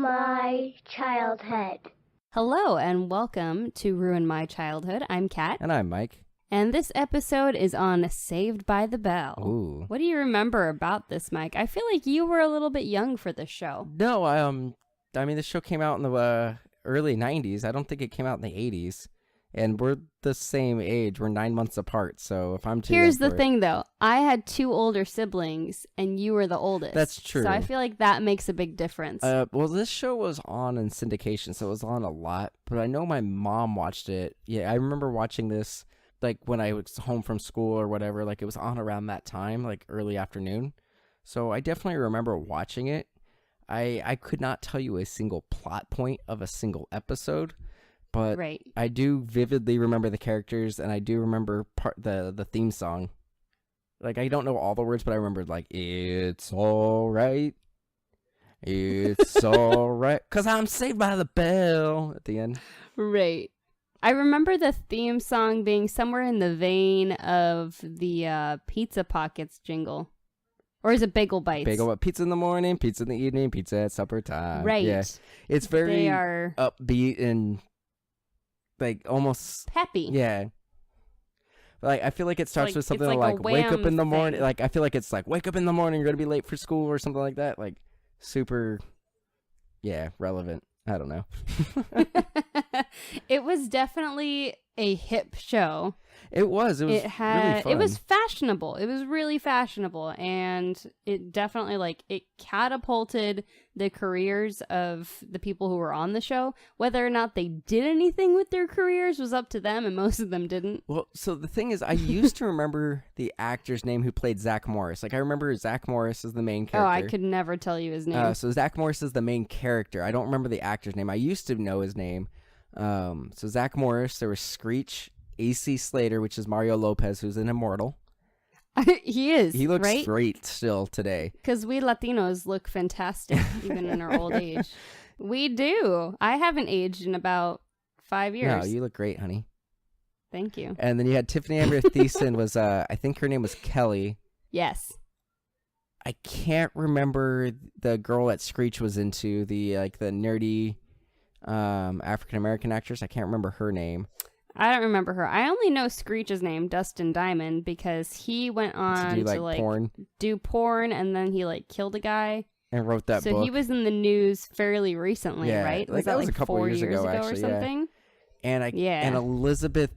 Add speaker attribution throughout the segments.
Speaker 1: my childhood.
Speaker 2: Hello and welcome to Ruin My Childhood. I'm Kat.
Speaker 3: And I'm Mike.
Speaker 2: And this episode is on Saved by the Bell.
Speaker 3: Ooh.
Speaker 2: What do you remember about this, Mike? I feel like you were a little bit young for this show.
Speaker 3: No, I mean, this show came out in the early 90s. I don't think it came out in the 80s. And we're the same age. We're 9 months apart. So if I'm too
Speaker 2: Here's
Speaker 3: young
Speaker 2: the
Speaker 3: for
Speaker 2: thing, though. I had two older siblings, and you were the oldest.
Speaker 3: That's true.
Speaker 2: So I feel like that makes a big difference.
Speaker 3: Well, this show was on in syndication, so it was on a lot. But I know my mom watched it. Yeah, I remember watching this, like, when I was home from school or whatever. Like, it was on around that time, like, early afternoon. So I definitely remember watching it. I could not tell you a single plot point of a single episode. But
Speaker 2: right.
Speaker 3: I do vividly remember the characters, and I do remember the theme song. Like, I don't know all the words, but I remember, like, it's all right. It's all right. 'Cause I'm saved by the bell at the end.
Speaker 2: Right. I remember the theme song being somewhere in the vein of the Pizza Pockets jingle. Or is it Bagel Bites?
Speaker 3: Pizza in the morning, pizza in the evening, pizza at supper time.
Speaker 2: Right.
Speaker 3: Yeah. It's very
Speaker 2: They are
Speaker 3: upbeat and, like, almost
Speaker 2: peppy.
Speaker 3: Yeah. Like, I feel like it starts
Speaker 2: like,
Speaker 3: with something
Speaker 2: like
Speaker 3: like
Speaker 2: a
Speaker 3: wake up in the
Speaker 2: Wham
Speaker 3: morning.
Speaker 2: thing.
Speaker 3: Like, I feel like it's like, wake up in the morning, you're going to be late for school or something like that. Like, super, yeah, relevant. I don't know.
Speaker 2: It was definitely a hip show.
Speaker 3: It was really fun.
Speaker 2: It was fashionable. It was really fashionable, and it definitely, like, it catapulted the careers of the people who were on the show. Whether or not they did anything with their careers was up to them, and most of them didn't.
Speaker 3: Well, so the thing is, I used to remember the actor's name who played Zack Morris. Like, I remember Zack Morris as the main character.
Speaker 2: Oh, I could never tell you his name.
Speaker 3: So Zack Morris is the main character. I don't remember the actor's name. I used to know his name. So Zack Morris, there was Screech, AC Slater, which is Mario Lopez, who's an immortal.
Speaker 2: He is.
Speaker 3: He looks
Speaker 2: right?
Speaker 3: great still today.
Speaker 2: Because we Latinos look fantastic, even in our old age. We do. I haven't aged in about 5 years.
Speaker 3: No, you look great, honey.
Speaker 2: Thank you.
Speaker 3: And then you had Tiffany Amber Thiessen was, I think her name was Kelly.
Speaker 2: Yes.
Speaker 3: I can't remember the girl that Screech was into, the nerdy African American actress. I can't remember her name.
Speaker 2: I don't remember her. I only know Screech's name, Dustin Diamond, because he went on
Speaker 3: to
Speaker 2: do porn, and then he, like, killed a guy.
Speaker 3: And wrote that book.
Speaker 2: So he was in the news fairly recently, right?
Speaker 3: Like, that was
Speaker 2: like
Speaker 3: a couple
Speaker 2: 4
Speaker 3: years ago, actually,
Speaker 2: or something?
Speaker 3: Yeah. And Elizabeth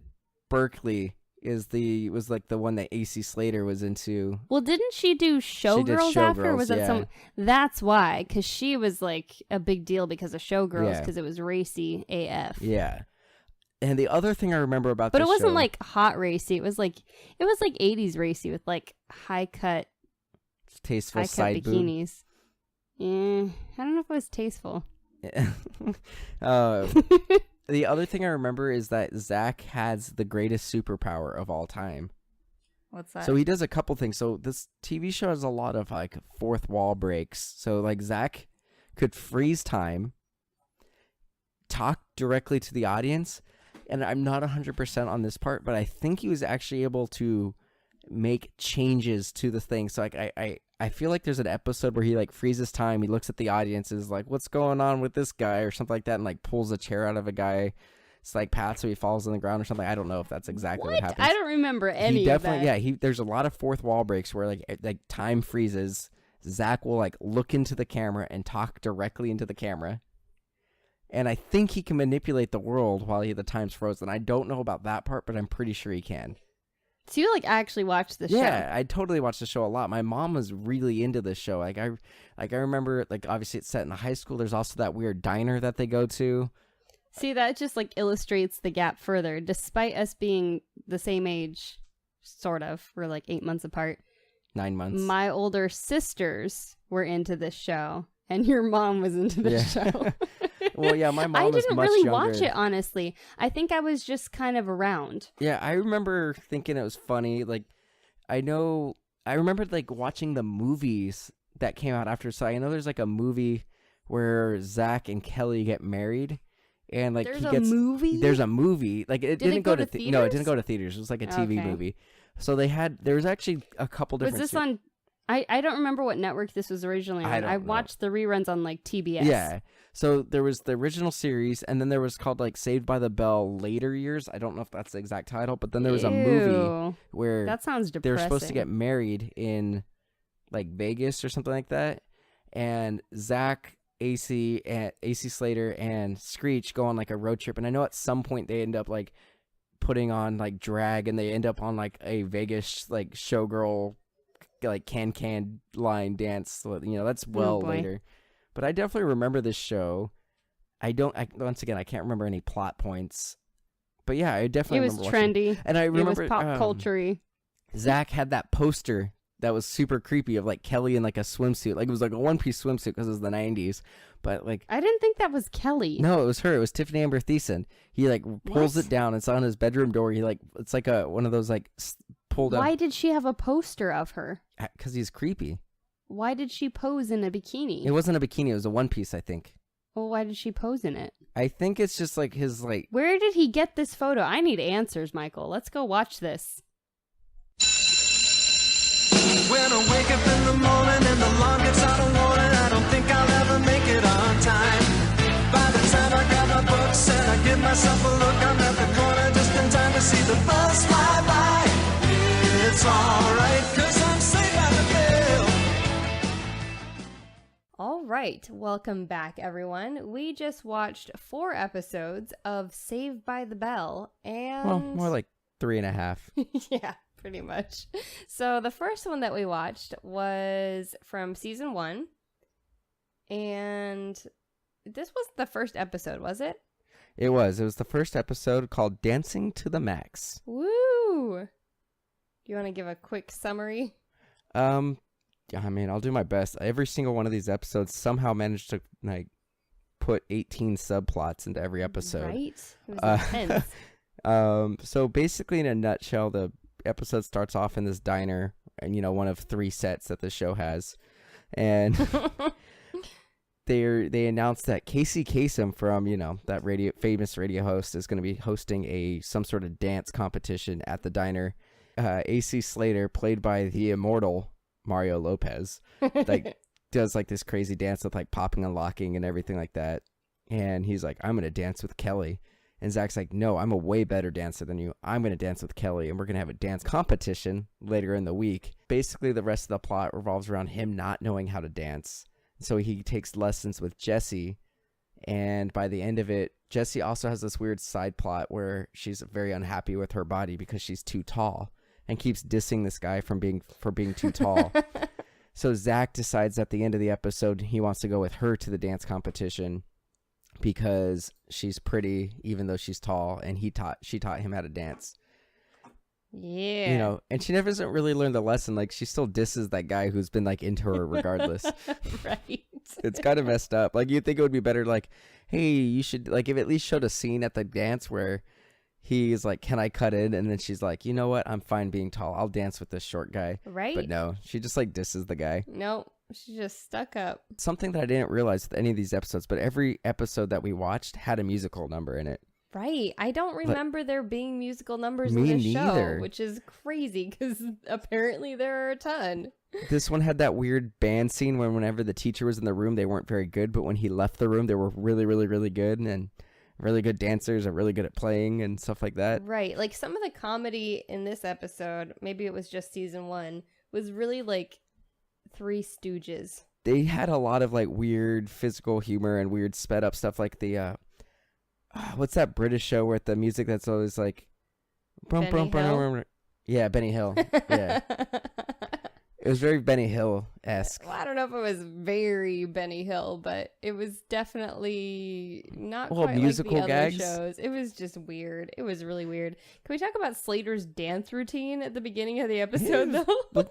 Speaker 3: Berkley was like the one that AC Slater was into.
Speaker 2: Well, didn't she do Showgirls after? Or was that
Speaker 3: yeah.
Speaker 2: That's why, because she was, like, a big deal because of Showgirls, because it was racy AF.
Speaker 3: Yeah. And the other thing I remember about
Speaker 2: but
Speaker 3: this
Speaker 2: it wasn't
Speaker 3: show,
Speaker 2: like hot racy. It was like 80s racy with, like, high cut
Speaker 3: tasteful side
Speaker 2: bikinis. Yeah, I don't know if it was tasteful.
Speaker 3: The other thing I remember is that Zack has the greatest superpower of all time.
Speaker 2: What's that?
Speaker 3: So he does a couple things. So this TV show has a lot of, like, fourth wall breaks. So, like, Zack could freeze time, talk directly to the audience, and I'm not 100% on this part, but I think he was actually able to make changes to the thing. So, like, I feel like there's an episode where he, like, freezes time, he looks at the audience, is like, what's going on with this guy, or something like that, and, like, pulls a chair out of a guy. It's like Pat, so he falls on the ground or something. I don't know if that's exactly what happens.
Speaker 2: I don't remember any of that.
Speaker 3: Yeah, there's a lot of fourth wall breaks where, like time freezes. Zack will, like, look into the camera and talk directly into the camera. And I think he can manipulate the world while the time's frozen. I don't know about that part, but I'm pretty sure he can.
Speaker 2: So you, like, actually watched the show?
Speaker 3: Yeah, I totally watched the show a lot. My mom was really into this show. Like, I remember, like, obviously it's set in a high school. There's also that weird diner that they go to.
Speaker 2: See, that just, like, illustrates the gap further. Despite us being the same age, sort of, we're, like, 8 months apart.
Speaker 3: 9 months.
Speaker 2: My older sisters were into this show, and your mom was into this show.
Speaker 3: Well, yeah, my mom was much younger.
Speaker 2: I didn't really watch it, honestly. I think I was just kind of around.
Speaker 3: Yeah, I remember thinking it was funny. Like, I remember, like, watching the movies that came out after. So I know there's, like, a movie where Zack and Kelly get married. And, like,
Speaker 2: there's a movie?
Speaker 3: There's a movie. Like, it didn't go to
Speaker 2: theaters?
Speaker 3: No, it didn't go to theaters. It was like a TV movie. So there was actually a couple different.
Speaker 2: Was this on I don't remember what network this was originally on. I watched the reruns on like TBS.
Speaker 3: Yeah. So there was the original series, and then there was called like Saved by the Bell Later Years. I don't know if that's the exact title, but then there was a movie where
Speaker 2: that sounds depressing.
Speaker 3: they were supposed to get married in like Vegas or something like that, and Zack, AC Slater, and Screech go on like a road trip, and I know at some point they end up like putting on like drag, and they end up on like a Vegas like showgirl like can line dance. That's later. But I definitely remember this show. Once again, I can't remember any plot points. But yeah, I definitely remember watching.
Speaker 2: Trendy.
Speaker 3: And I remember
Speaker 2: it was pop culture-y.
Speaker 3: Zack had that poster that was super creepy of like Kelly in like a swimsuit. Like it was like a one-piece swimsuit because it was the 90s. But like
Speaker 2: I didn't think that was Kelly.
Speaker 3: No, it was her. It was Tiffany Amber Thiessen. He like pulls it down. It's on his bedroom door. He like it's like one of those like pulled up.
Speaker 2: Why did she have a poster of her?
Speaker 3: Because he's creepy.
Speaker 2: Why did she pose in a bikini?
Speaker 3: It wasn't a bikini. It was a one piece, I think.
Speaker 2: Well, why did she pose in it?
Speaker 3: I think it's just like his like.
Speaker 2: Where did he get this photo? I need answers, Michael. Let's go watch this.
Speaker 4: When I wake up in the morning and the alarm gets out of warning, I don't think I'll ever make it on time. By the time I grab my books and I give myself a look, I'm at the corner just in time to see the bus fly by. It's alright, 'cause I'm saved by the bell.
Speaker 2: All right, welcome back, everyone. We just watched 4 episodes of Saved by the Bell, and...
Speaker 3: Well, more like 3.5.
Speaker 2: Yeah, pretty much. So the first one that we watched was from season 1, and this was the first episode, was it?
Speaker 3: It was. It was the first episode called Dancing to the Max.
Speaker 2: Woo! You want to give a quick summary?
Speaker 3: I mean, I'll do my best. Every single one of these episodes somehow managed to like put 18 subplots into every episode.
Speaker 2: Right? It was intense.
Speaker 3: So basically, in a nutshell, the episode starts off in this diner, and one of 3 sets that the show has, and they announced that Casey Kasem from that famous radio host is going to be hosting some sort of dance competition at the diner. AC Slater, played by the immortal Mario Lopez, like does like this crazy dance with like popping and locking and everything like that, and he's like, I'm gonna dance with Kelly, and Zack's like, no, I'm a way better dancer than you. I'm gonna dance with Kelly, and we're gonna have a dance competition later in the week. Basically, the rest of the plot revolves around him not knowing how to dance, so he takes lessons with Jessie, and by the end of it, Jessie also has this weird side plot where she's very unhappy with her body because she's too tall, and keeps dissing this guy for being too tall. So Zack decides at the end of the episode he wants to go with her to the dance competition because she's pretty, even though she's tall, and she taught him how to dance.
Speaker 2: Yeah.
Speaker 3: And she never doesn't really learn the lesson. Like, she still disses that guy who's been like into her regardless.
Speaker 2: Right.
Speaker 3: It's kind of messed up. Like, you'd think it would be better, like, hey, you should, like, if at least showed a scene at the dance where he's like, can I cut in? And then she's like, you know what? I'm fine being tall. I'll dance with this short guy.
Speaker 2: Right.
Speaker 3: But no, she just like disses the guy.
Speaker 2: Nope. She just stuck up.
Speaker 3: Something that I didn't realize with any of these episodes, but every episode that we watched had a musical number in it.
Speaker 2: Right. I don't remember there being musical numbers
Speaker 3: Me
Speaker 2: in this
Speaker 3: neither.
Speaker 2: show, which is crazy because apparently there are a ton.
Speaker 3: This one had that weird band scene whenever the teacher was in the room, they weren't very good, but when he left the room, they were really, really, really good, and really good dancers are really good at playing and stuff like that.
Speaker 2: Right. Like some of the comedy in this episode, maybe it was just season 1, was really like Three Stooges.
Speaker 3: They had a lot of like weird physical humor and weird sped up stuff, like the what's that British show where the music that's always like
Speaker 2: Benny Hill?
Speaker 3: Yeah, Benny Hill. Yeah. It was very Benny Hill-esque.
Speaker 2: Well, I don't know if it was very Benny Hill, but it was definitely not quite
Speaker 3: musical
Speaker 2: like the
Speaker 3: gags.
Speaker 2: other shows. It was just weird. It was really weird. Can we talk about Slater's dance routine at the beginning of the episode, though?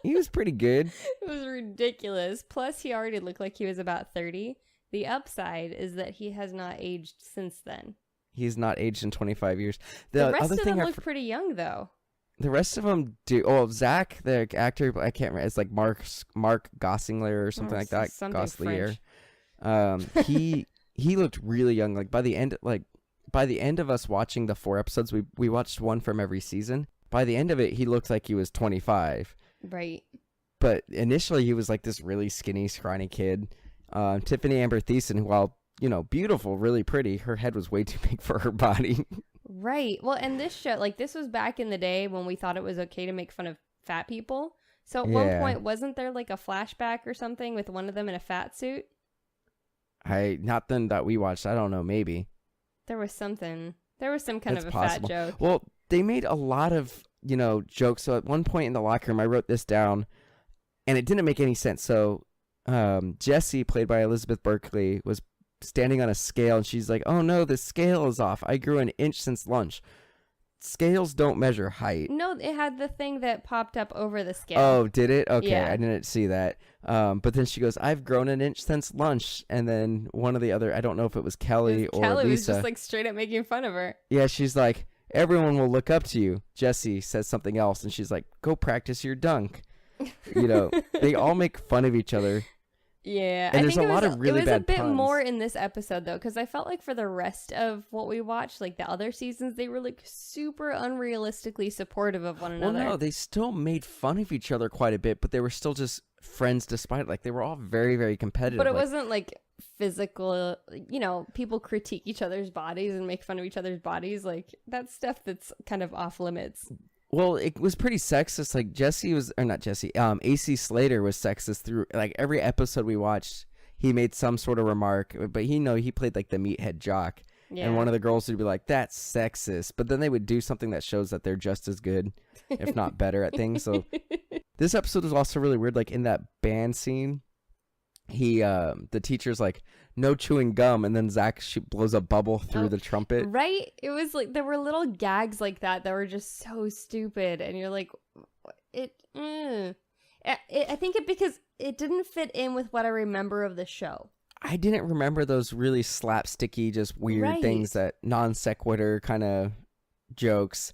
Speaker 3: He was pretty good.
Speaker 2: It was ridiculous. Plus, he already looked like he was about 30. The upside is that he has not aged since then.
Speaker 3: He's not aged in 25 years.
Speaker 2: The rest of them look pretty young, though.
Speaker 3: The rest of them do. Oh, Zack, the actor, I can't remember. It's like Mark Gosselaar or something like that.
Speaker 2: Something
Speaker 3: Gosselaar. He looked really young. Like by the end of us watching the 4 episodes, we watched one from every season. By the end of it, he looked like he was 25.
Speaker 2: Right.
Speaker 3: but initially he was like this really skinny, scrawny kid. Tiffany Amber Thiessen, who, while, you know, beautiful, really pretty, her head was way too big for her body.
Speaker 2: Right. Well, and this show, like, this was back in the day when we thought it was okay to make fun of fat people. So at one point, wasn't there like a flashback or something with one of them in a fat suit?
Speaker 3: Not then that we watched. I don't know. Maybe
Speaker 2: there was something. There was some kind
Speaker 3: That's
Speaker 2: of a
Speaker 3: possible.
Speaker 2: fat joke.
Speaker 3: Well, they made a lot of, you know, jokes. So at one point in the locker room, I wrote this down, and it didn't make any sense. So Jessie, played by Elizabeth Berkley, was standing on a scale, and she's like, "Oh no, the scale is off. I grew an inch since lunch." Scales don't measure height.
Speaker 2: No, it had the thing that popped up over the scale.
Speaker 3: Oh, did it? Okay,
Speaker 2: Yeah.
Speaker 3: I didn't see that. But then she goes, "I've grown an inch since lunch." And then one of the other, I don't know if it was Kelly or
Speaker 2: Kelly
Speaker 3: Lisa.
Speaker 2: was just like straight up making fun of her.
Speaker 3: Yeah, she's like, "Everyone will look up to you." Jessie says something else, and she's like, "Go practice your dunk." You know, they all make fun of each other.
Speaker 2: Yeah,
Speaker 3: And
Speaker 2: I
Speaker 3: there's
Speaker 2: think
Speaker 3: a lot of really
Speaker 2: it was
Speaker 3: bad
Speaker 2: a bit
Speaker 3: puns.
Speaker 2: more in this episode though, because I felt like for the rest of what we watched, like the other seasons, they were like super unrealistically supportive of one another.
Speaker 3: Well, no, they still made fun of each other quite a bit, but they were still just friends despite it. Like, they were all very, very competitive.
Speaker 2: But it
Speaker 3: like,
Speaker 2: wasn't like physical, you know, people critique each other's bodies and make fun of each other's bodies. Like, that's stuff that's kind of off limits.
Speaker 3: Well, it was pretty sexist. Like, AC Slater was sexist through, like, every episode we watched. He made some sort of remark, but he played like the meathead jock.
Speaker 2: Yeah.
Speaker 3: And one of the girls would be like, "That's sexist," but then they would do something that shows that they're just as good, if not better, at things. So this episode was also really weird. Like, in that band scene, the teacher's like, "No chewing gum," and then Zack blows a bubble through the trumpet.
Speaker 2: Right? It was like there were little gags like that were just so stupid, and you're like, I think because it didn't fit in with what I remember of the show.
Speaker 3: I didn't remember those really slapsticky, just weird things, that non sequitur kind of jokes.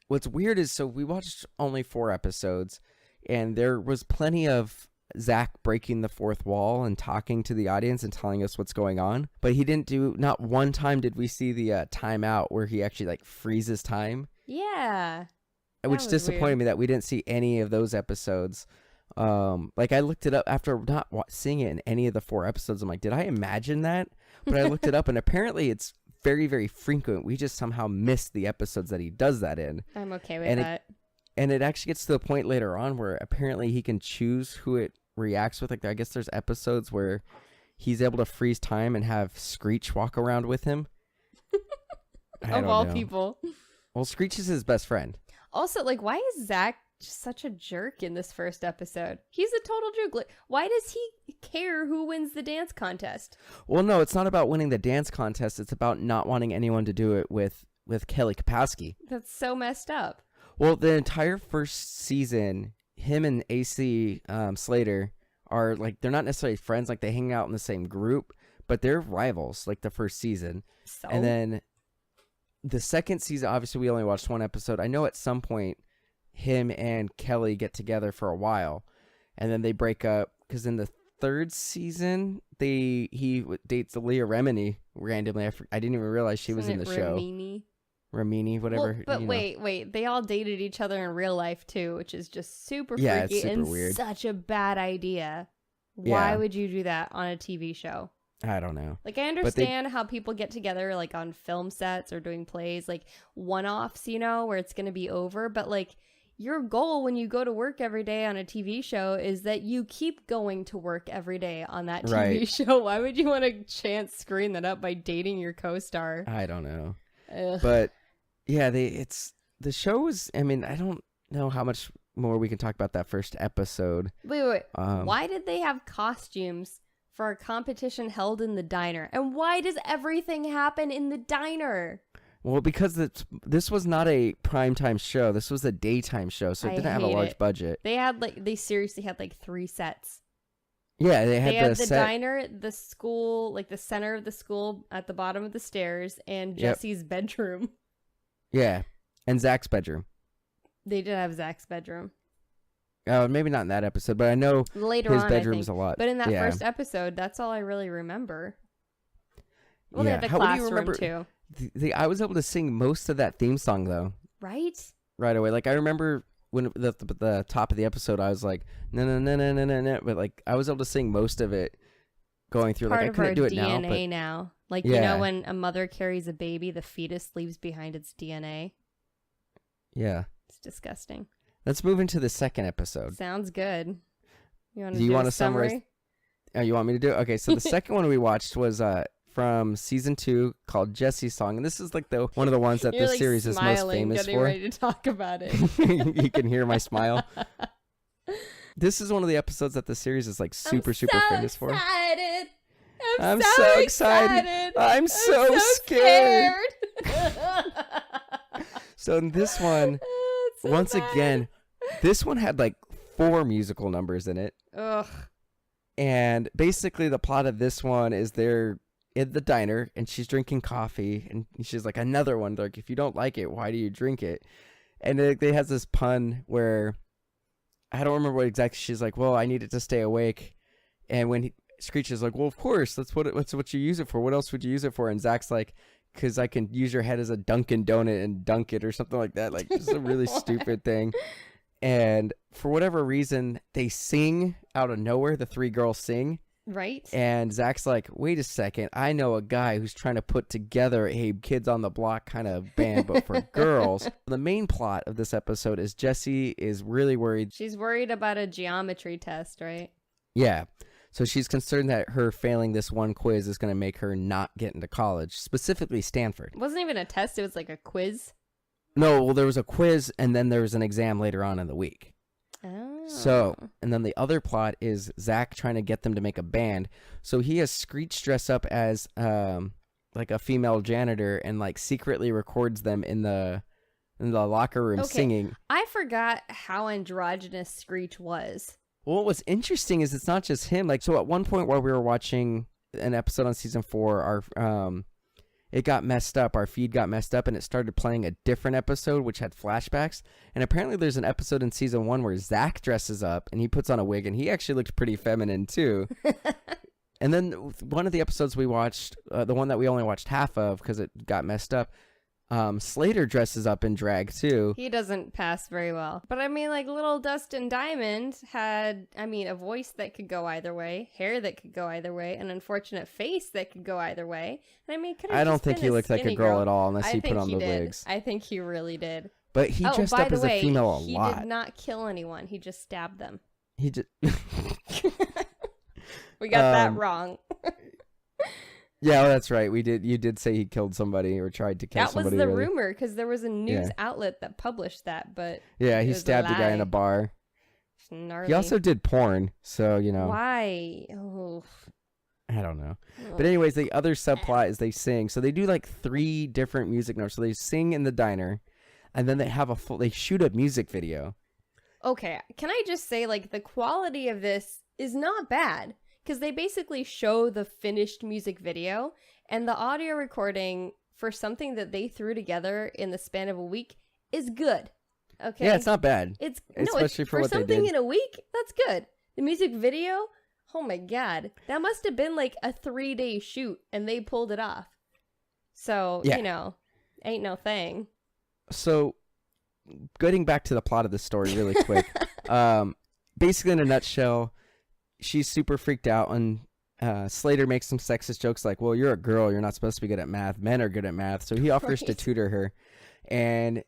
Speaker 3: What's weird is, so we watched only 4 episodes, and there was plenty of Zack breaking the fourth wall and talking to the audience and telling us what's going on. But he didn't not one time did we see the timeout where he actually like freezes time.
Speaker 2: Yeah.
Speaker 3: Which disappointed me that we didn't see any of those episodes. Like, I looked it up after not seeing it in any of the 4 episodes. I'm like, did I imagine that? But I looked it up, and apparently it's very, very frequent. We just somehow missed the episodes that he does that in.
Speaker 2: I'm okay with that.
Speaker 3: And it actually gets to the point later on where apparently he can choose who it reacts with. Like, I guess there's episodes where he's able to freeze time and have Screech walk around with him.
Speaker 2: Of all people.
Speaker 3: Well, Screech is his best friend.
Speaker 2: Also, like, why is Zack just such a jerk in this first episode? He's a total jerk. Like, why does he care who wins the dance contest?
Speaker 3: Well, no, it's not about winning the dance contest. It's about not wanting anyone to do it with Kelly Kapowski.
Speaker 2: That's so messed up.
Speaker 3: Well, the entire first season, him and AC Slater are like, they're not necessarily friends. Like, they hang out in the same group, but they're rivals. Like, the first season, and then the second season, obviously we only watched 1 episode. I know at some point him and Kelly get together for a while, and then they break up, because in the 3rd season he dates Leah Remini randomly. I didn't even realize she was in the show. Remini, whatever.
Speaker 2: Well, but wait, they all dated each other in real life too, which is just super freaky
Speaker 3: it's super
Speaker 2: and
Speaker 3: weird.
Speaker 2: Such a bad idea. Why would you do that on a TV show?
Speaker 3: I don't know.
Speaker 2: Like, I understand how people get together, like, on film sets or doing plays, like, one-offs, you know, where it's going to be over. But, like, your goal when you go to work every day on a TV show is that you keep going to work every day on that TV show. Why would you want to chance screwing that up by dating your co-star?
Speaker 3: I don't know.
Speaker 2: Ugh.
Speaker 3: But, yeah, the show was, I mean, I don't know how much more we can talk about that first episode.
Speaker 2: Wait. Why did they have costumes for a competition held in the diner? And why does everything happen in the diner?
Speaker 3: Well, because this was not a primetime show. This was a daytime show, so it didn't have a large budget.
Speaker 2: They seriously had like 3 sets.
Speaker 3: Yeah, they had
Speaker 2: the diner, the school, like the center of the school at the bottom of the stairs, and Jesse's bedroom.
Speaker 3: Yeah, and Zack's bedroom.
Speaker 2: They did have Zack's bedroom.
Speaker 3: Maybe not in that episode, but I know
Speaker 2: later
Speaker 3: his
Speaker 2: on,
Speaker 3: bedroom's a lot.
Speaker 2: But in that first episode, that's all I really remember. Well, they had the
Speaker 3: How would you
Speaker 2: classroom
Speaker 3: remember,
Speaker 2: too.
Speaker 3: I was able to sing most of that theme song though.
Speaker 2: Right
Speaker 3: away. Like, I remember when the top of the episode, I was like, no, no, no, no, no, no, no. But like, I was able to sing most of it going through. Like, I couldn't do it now.
Speaker 2: Part of our DNA now. Like, you know, when a mother carries a baby, the fetus leaves behind its DNA.
Speaker 3: Yeah.
Speaker 2: It's disgusting.
Speaker 3: Let's move into the second episode.
Speaker 2: Sounds good. Do
Speaker 3: you want
Speaker 2: to
Speaker 3: summarize? Oh, you want me to do it? Okay, so the second one we watched was from season 2 called Jesse's Song, and this is like one of the ones that
Speaker 2: You're
Speaker 3: this series is most famous
Speaker 2: getting
Speaker 3: for.
Speaker 2: ready to talk about it.
Speaker 3: You can hear my smile. This is one of the episodes that the series is like super famous for. I'm so excited. I'm so scared. So in this one, once again, this one had like 4 musical numbers in it.
Speaker 2: Ugh.
Speaker 3: And basically the plot of this one is they're in the diner and she's drinking coffee and she's like, another one. They're like, if you don't like it, why do you drink it? And they has this pun where I don't remember what exactly. She's like, well, I need it to stay awake. And when Screech is like, well, of course, that's what you use it for. What else would you use it for? And Zach's like, because I can use your head as a Dunkin' Donut and dunk it or something like that. Like, just a really stupid thing. And for whatever reason, they sing out of nowhere. The 3 girls sing.
Speaker 2: Right.
Speaker 3: And Zach's like, wait a second. I know a guy who's trying to put together a Kids on the Block kind of band, but for girls. The main plot of this episode is Jessie is really worried.
Speaker 2: She's worried about a geometry test, right?
Speaker 3: Yeah. So she's concerned that her failing this one quiz is going to make her not get into college, specifically Stanford.
Speaker 2: It wasn't even a test. It was like a quiz.
Speaker 3: No, well, there was a quiz and then there was an exam later on in the week.
Speaker 2: Oh.
Speaker 3: So, and then the other plot is Zach trying to get them to make a band. So he has Screech dress up as like a female janitor and like secretly records them in the locker room singing.
Speaker 2: I forgot how androgynous Screech was.
Speaker 3: Well, what's interesting is it's not just him. Like, so at one point while we were watching an episode on season 4, it got messed up. Our feed got messed up, and it started playing a different episode, which had flashbacks. And apparently there's an episode in season 1 where Zach dresses up, and he puts on a wig, and he actually looked pretty feminine, too. And then one of the episodes we watched, the one that we only watched half of because it got messed up, Slater dresses up in drag, too.
Speaker 2: He doesn't pass very well. But I mean, like, little Dustin Diamond had, a voice that could go either way, hair that could go either way, an unfortunate face that could go either way. And
Speaker 3: I don't think he looked like a girl at all unless he put on the wigs.
Speaker 2: I think he really did.
Speaker 3: But he dressed up as a female a lot.
Speaker 2: He did not kill anyone. He just stabbed them.
Speaker 3: He just...
Speaker 2: We got that wrong.
Speaker 3: Yeah, well, that's right. You did say he killed somebody or tried to kill somebody.
Speaker 2: That was the rumor because there was a news outlet that published that, but
Speaker 3: yeah, he stabbed a guy in a bar.
Speaker 2: Gnarly.
Speaker 3: He also did porn, so
Speaker 2: why? Oh,
Speaker 3: I don't know. But anyways, the other subplot is they sing. So they do like 3 different music numbers. So they sing in the diner, and then they have they shoot a music video.
Speaker 2: Okay, can I just say, like, the quality of this is not bad. Because they basically show the finished music video, and the audio recording for something that they threw together in the span of a week is good. Okay.
Speaker 3: Yeah, it's not bad.
Speaker 2: Especially for what something they did in a week. That's good. The music video, oh my god, that must have been like a 3-day shoot, and they pulled it off. So ain't no thing. So,
Speaker 3: getting back to the plot of the story really quick. Basically, in a nutshell. She's super freaked out, and Slater makes some sexist jokes like, well, you're a girl, you're not supposed to be good at math, men are good at math, so he offers to tutor her, and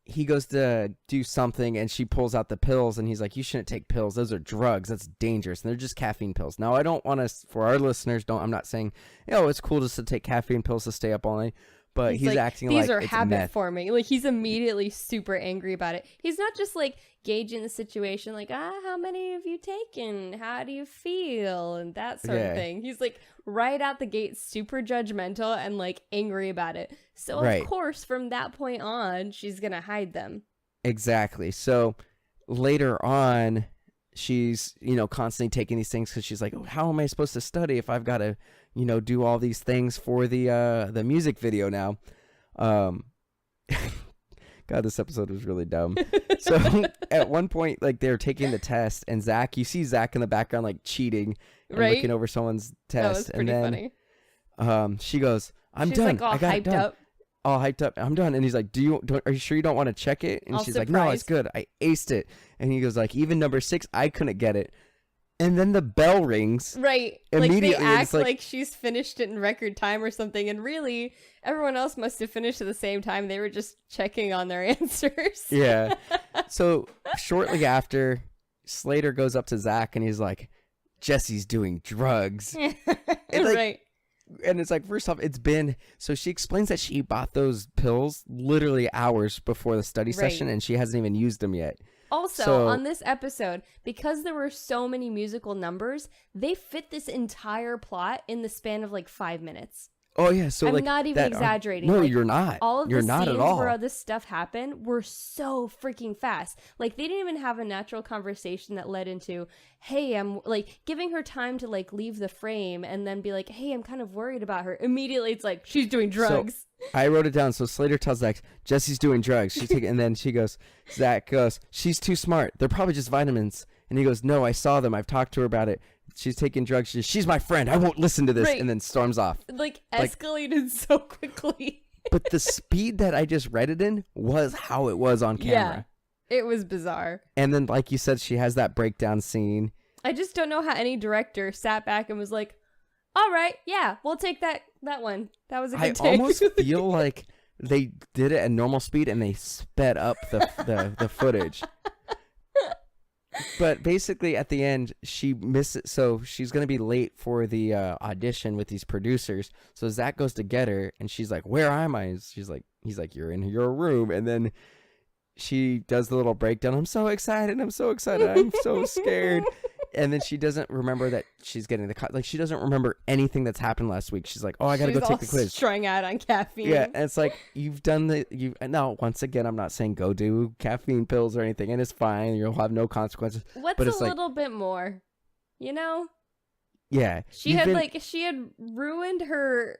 Speaker 3: he goes to do something, and she pulls out the pills, and he's like, you shouldn't take pills, those are drugs, that's dangerous, and they're just caffeine pills. Now, I don't want to, for our listeners, I'm not saying, it's cool just to take caffeine pills to stay up all night, but he's like, acting like
Speaker 2: these are
Speaker 3: it's
Speaker 2: habit
Speaker 3: meth.
Speaker 2: forming. Like, he's immediately super angry about it. He's not just like gauging the situation, like, how many have you taken? How do you feel? And that sort of thing. He's like right out the gate, super judgmental and like angry about it. So of course, from that point on, she's gonna hide them.
Speaker 3: Exactly. So later on, she's constantly taking these things because she's like, oh, how am I supposed to study if I've got to do all these things for the music video now. God, this episode was really dumb. So at one point, like, they're taking the test, and you see Zach in the background, like, cheating and looking over someone's test.
Speaker 2: That was pretty funny.
Speaker 3: She goes, she's done.
Speaker 2: Like all
Speaker 3: I got
Speaker 2: hyped
Speaker 3: it done.
Speaker 2: up.
Speaker 3: all hyped up. I'm done. And he's like, are you sure you don't want to check it? And
Speaker 2: All
Speaker 3: she's like, no, it's
Speaker 2: surprised.
Speaker 3: good. I aced it. And he goes like, even number 6, I couldn't get it. And then the bell rings.
Speaker 2: Right.
Speaker 3: Immediately,
Speaker 2: Like, they act
Speaker 3: it's like-
Speaker 2: like she's finished it in record time or something. And really, everyone else must have finished at the same time. They were just checking on their answers.
Speaker 3: Yeah. So shortly after, Slater goes up to Zack and he's like, Jesse's doing drugs.
Speaker 2: Right.
Speaker 3: And it's like, first off, so she explains that she bought those pills literally hours before the study
Speaker 2: Right.
Speaker 3: session and she hasn't even used them yet.
Speaker 2: Also,
Speaker 3: So-
Speaker 2: on this episode, because there were so many musical numbers, they fit this entire plot in the span of like 5 minutes.
Speaker 3: Oh yeah, so
Speaker 2: I'm
Speaker 3: like
Speaker 2: not even exaggerating.
Speaker 3: No,
Speaker 2: Like,
Speaker 3: you're not.
Speaker 2: All of
Speaker 3: you're
Speaker 2: the
Speaker 3: not
Speaker 2: scenes
Speaker 3: at all.
Speaker 2: where all this stuff happened were so freaking fast. Like, they didn't even have a natural conversation that led into, hey, I'm like giving her time to like leave the frame and then be like, hey, I'm kind of worried about her. Immediately, it's like she's doing drugs.
Speaker 3: I wrote it down. So Slater tells Zach, Jesse's doing drugs. And then Zach goes, she's too smart. They're probably just vitamins. And he goes, no, I saw them. I've talked to her about it. She's taking drugs. She's my friend. I won't listen to this.
Speaker 2: Right.
Speaker 3: And then storms off.
Speaker 2: Like escalated so quickly.
Speaker 3: But the speed that I just read it in was how it was on camera.
Speaker 2: Yeah, it was bizarre.
Speaker 3: And then, like you said, she has that breakdown scene.
Speaker 2: I just don't know how any director sat back and was like, all right, yeah, we'll take that one. That was a
Speaker 3: I
Speaker 2: good take.
Speaker 3: almost feel like they did it at normal speed and they sped up the footage. But basically, at the end, she misses. So she's gonna be late for the audition with these producers. So Zach goes to get her, and she's like, "Where am I?" And he's like, "You're in your room." And then she does the little breakdown. I'm so excited. I'm so scared. And then she doesn't remember that she's getting like she doesn't remember anything that's happened last week. She's like, "Oh, I gotta go take the quiz."
Speaker 2: Strung out on caffeine.
Speaker 3: Yeah, and it's like now once again, I'm not saying go do caffeine pills or anything, and it's fine. You'll have no consequences.
Speaker 2: What's
Speaker 3: but
Speaker 2: a
Speaker 3: it's like,
Speaker 2: little bit more, you know?
Speaker 3: yeah,
Speaker 2: She had ruined her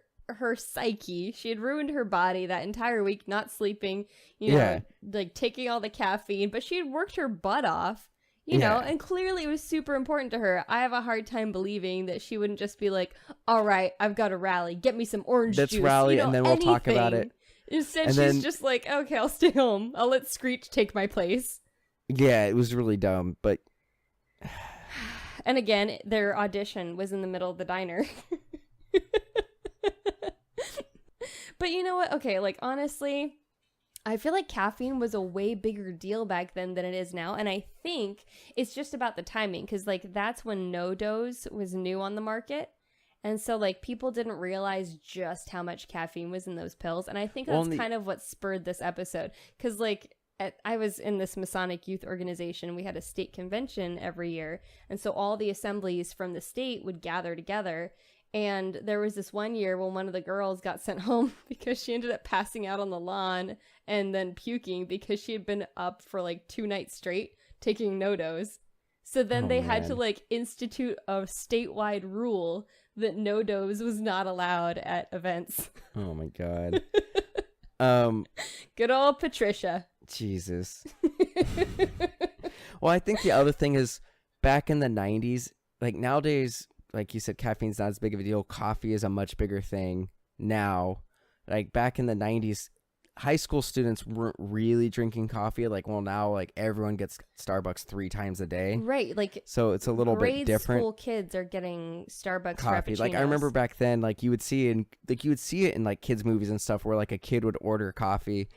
Speaker 2: psyche. She had ruined her body that entire week, not sleeping. You know,
Speaker 3: Yeah.
Speaker 2: like taking all the caffeine, but she had worked her butt off. You know,
Speaker 3: Yeah.
Speaker 2: and clearly it was super important to her. I have a hard time believing that she wouldn't just be like, all right, I've got to rally. Get me some orange
Speaker 3: Let's
Speaker 2: juice.
Speaker 3: rally,
Speaker 2: you know,
Speaker 3: and then we'll talk about
Speaker 2: anything.
Speaker 3: it.
Speaker 2: Instead,
Speaker 3: And
Speaker 2: she's
Speaker 3: then-
Speaker 2: just like, okay, I'll stay home. I'll let Screech take my place.
Speaker 3: Yeah, it was really dumb, but
Speaker 2: And again, their audition was in the middle of the diner. But you know what? Okay, like, honestly, I feel like caffeine was a way bigger deal back then than it is now. And I think it's just about the timing, because, like, that's when no-dose was new on the market. And so, like, people didn't realize just how much caffeine was in those pills. And I think that's kind of what spurred this episode. Because, like, I was in this Masonic youth organization. We had a state convention every year. And so all the assemblies from the state would gather together. And there was this one year when one of the girls got sent home because she ended up passing out on the lawn and then puking because she had been up for like 2 nights straight taking no-dose. So then they had to like institute a statewide rule that no-dose was not allowed at events.
Speaker 3: oh my god.
Speaker 2: Good old Patricia.
Speaker 3: Jesus. Well, I think the other thing is back in the 90s, like nowadays, like you said, caffeine's not as big of a deal. Coffee is a much bigger thing now. Like back in the 90s, high school students weren't really drinking coffee. Like, well, now like everyone gets Starbucks 3 times a day.
Speaker 2: Right, like
Speaker 3: So it's a little bit
Speaker 2: grade
Speaker 3: different.
Speaker 2: school kids are getting Starbucks
Speaker 3: Coffee. Like I
Speaker 2: Frappuccinos.
Speaker 3: remember back then, like you would see it in like kids movies and stuff where like a kid would order coffee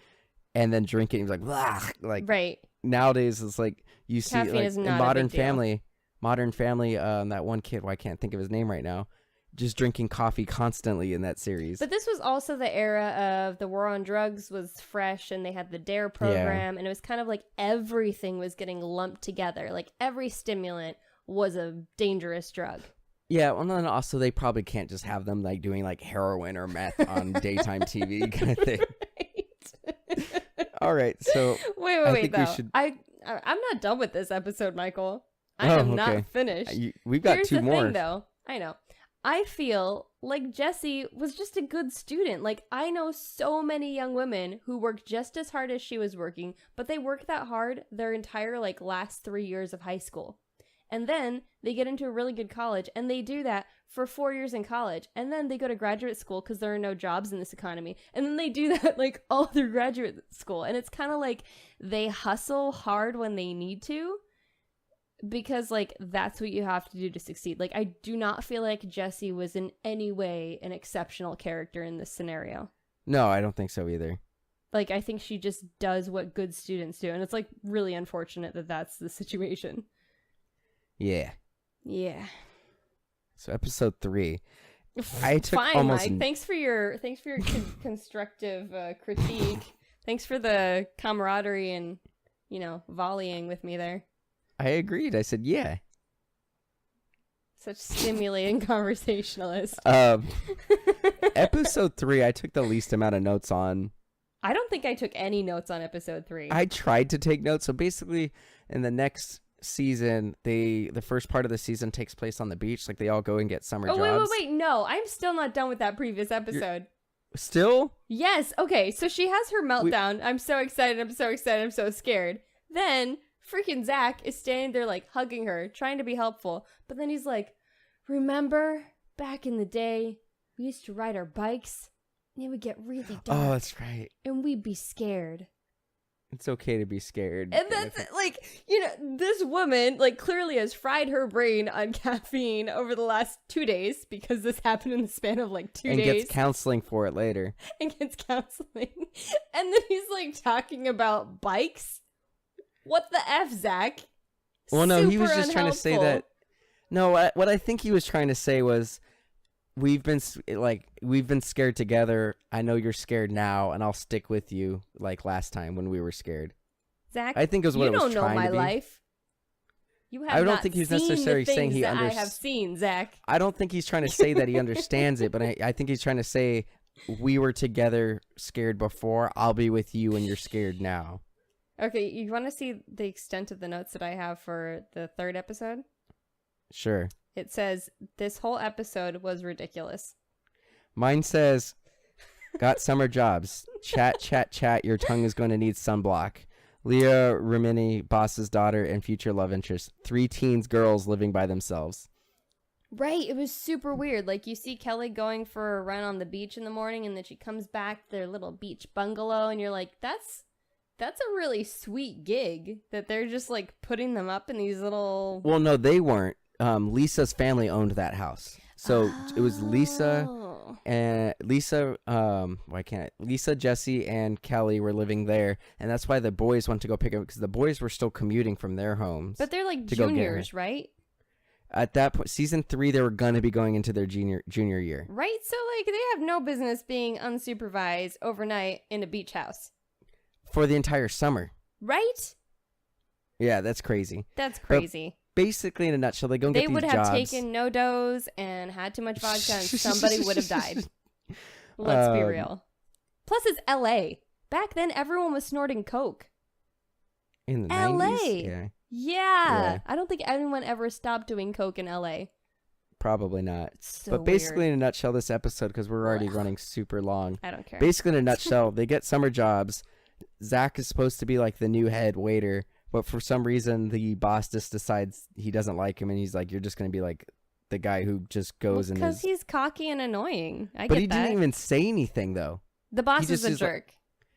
Speaker 3: and then drink it and he was like, blah. Like
Speaker 2: right.
Speaker 3: nowadays it's like you see
Speaker 2: Caffeine
Speaker 3: like
Speaker 2: is
Speaker 3: in
Speaker 2: not a big deal.
Speaker 3: Modern Family, that one kid, I can't think of his name right now, just drinking coffee constantly in that series.
Speaker 2: But this was also the era of the war on drugs was fresh, and they had the DARE program, and it was kind of like everything was getting lumped together. Like every stimulant was a dangerous drug.
Speaker 3: Yeah, well, then also they probably can't just have them like doing like heroin or meth on daytime TV kind of thing.
Speaker 2: Right.
Speaker 3: All right, so
Speaker 2: wait,
Speaker 3: think
Speaker 2: though.
Speaker 3: we should-
Speaker 2: I'm not done with this episode, Michael. I
Speaker 3: Oh,
Speaker 2: am
Speaker 3: okay.
Speaker 2: not finished.
Speaker 3: We've got
Speaker 2: Here's
Speaker 3: 2
Speaker 2: the
Speaker 3: more.
Speaker 2: thing, though. I know. I feel like Jessie was just a good student. Like, I know so many young women who worked just as hard as she was working, but they work that hard their entire, like, last 3 years of high school. And then they get into a really good college, and they do that for 4 years in college, and then they go to graduate school because there are no jobs in this economy, and then they do that like all through graduate school, and it's kind of like they hustle hard when they need to, because like that's what you have to do to succeed. Like, I do not feel like Jessie was in any way an exceptional character in this scenario.
Speaker 3: No, I don't think so either.
Speaker 2: Like, I think she just does what good students do, and it's like really unfortunate that that's the situation.
Speaker 3: Yeah. So episode 3, I took
Speaker 2: Fine,
Speaker 3: almost.
Speaker 2: Mike. Thanks for your constructive critique. Thanks for the camaraderie and volleying with me there.
Speaker 3: I agreed. I said yeah.
Speaker 2: Such stimulating conversationalist.
Speaker 3: Episode 3, I took the least amount of notes on.
Speaker 2: I don't think I took any notes on episode 3.
Speaker 3: I tried to take notes. So basically, in the next season, the first part of the season takes place on the beach. Like, they all go and get summer jobs.
Speaker 2: Wait. No, I'm still not done with that previous episode.
Speaker 3: Still?
Speaker 2: Yes. Okay. So she has her meltdown. I'm so excited. I'm so scared. Then freaking Zack is standing there like hugging her, trying to be helpful. But then he's like, remember back in the day, we used to ride our bikes and it would get really dark.
Speaker 3: Oh, that's right.
Speaker 2: And we'd be scared.
Speaker 3: It's okay to be scared.
Speaker 2: And that's like, this woman like clearly has fried her brain on caffeine over the last 2 days, because this happened in the span of like 2 days.
Speaker 3: And gets counseling for it later.
Speaker 2: And gets counseling. And then he's like talking about bikes. What the F, Zack?
Speaker 3: Well, no, he was
Speaker 2: Super
Speaker 3: just trying to say
Speaker 2: unhelpful.
Speaker 3: that. No, what I think he was trying to say was, we've been scared together. I know you're scared now, and I'll stick with you like last time when we were scared.
Speaker 2: Zack,
Speaker 3: I think is what it was
Speaker 2: you don't know
Speaker 3: trying
Speaker 2: my
Speaker 3: to be.
Speaker 2: life. You have
Speaker 3: I don't
Speaker 2: not
Speaker 3: think he's
Speaker 2: seen
Speaker 3: necessarily
Speaker 2: the
Speaker 3: saying
Speaker 2: things
Speaker 3: he
Speaker 2: that I have seen, Zack.
Speaker 3: I don't think he's trying to say that he understands it, but I think he's trying to say, we were together scared before. I'll be with you when you're scared now.
Speaker 2: Okay, you want to see the extent of the notes that I have for the 3rd episode?
Speaker 3: Sure.
Speaker 2: It says, this whole episode was ridiculous.
Speaker 3: Mine says, got summer jobs. Chat. Your tongue is going to need sunblock. Leah Remini, boss's daughter, and future love interest. 3 teens girls living by themselves.
Speaker 2: Right, it was super weird. Like, you see Kelly going for a run on the beach in the morning, and then she comes back to their little beach bungalow, and you're like, that's a really sweet gig that they're just like putting them up in these little.
Speaker 3: Well, no, they weren't. Lisa's family owned that house, so it was Lisa and Lisa. Lisa, Jesse, and Kelly were living there, and that's why the boys went to go pick up, because the boys were still commuting from their homes.
Speaker 2: But they're like juniors, right?
Speaker 3: At that point, season 3, they were gonna be going into their junior year.
Speaker 2: Right. So like they have no business being unsupervised overnight in a beach house.
Speaker 3: For the entire summer.
Speaker 2: Right?
Speaker 3: Yeah, that's crazy.
Speaker 2: That's crazy.
Speaker 3: But basically, in a nutshell, they go and get these jobs.
Speaker 2: They would have taken no dose and had too much vodka, and somebody would have died. Let's be real. Plus, it's LA. Back then, everyone was snorting coke.
Speaker 3: In the
Speaker 2: LA.
Speaker 3: 90s?
Speaker 2: Yeah. I don't think anyone ever stopped doing coke in LA.
Speaker 3: Probably not.
Speaker 2: So
Speaker 3: but basically,
Speaker 2: weird.
Speaker 3: in a nutshell, this episode, because we're already running super long.
Speaker 2: I don't care.
Speaker 3: Basically, in a nutshell, they get summer jobs. Zack is supposed to be like the new head waiter, but for some reason, the boss just decides he doesn't like him, and he's like, "You're just going to be like the guy who just goes
Speaker 2: because he's cocky and annoying."
Speaker 3: But
Speaker 2: get
Speaker 3: he
Speaker 2: that.
Speaker 3: didn't even say anything though.
Speaker 2: The boss is a jerk.
Speaker 3: Like,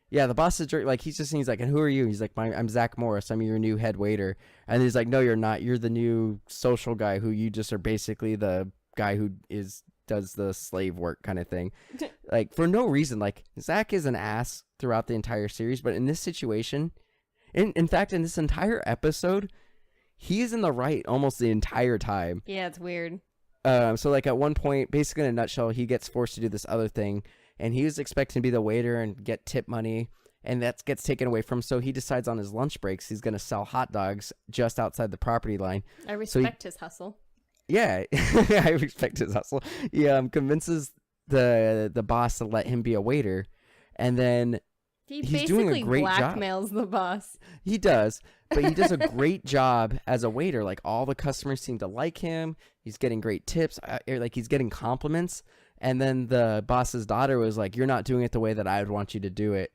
Speaker 3: yeah, the boss is a jerk. Like, he's like, "And who are you?" He's like, "I'm Zack Morris. I'm your new head waiter." And he's like, "No, you're not. You're the new social guy who you just are basically the guy who does the slave work kind of thing." Like, for no reason. Like, Zack is an ass throughout the entire series, but in this situation, in fact, in this entire episode, he is in the right almost the entire time.
Speaker 2: Yeah, it's weird.
Speaker 3: So like at one point, basically in a nutshell, he gets forced to do this other thing, and he was expecting to be the waiter and get tip money, and that gets taken away from him. So he decides on his lunch breaks he's going to sell hot dogs just outside the property line.
Speaker 2: I respect his hustle.
Speaker 3: Yeah, I respect his hustle. He convinces the boss to let him be a waiter, and then he's doing a great job.
Speaker 2: Blackmails the boss.
Speaker 3: He does, but he does a great job as a waiter. Like, all the customers seem to like him. He's getting great tips. Like, he's getting compliments. And then the boss's daughter was like, "You're not doing it the way that I would want you to do it."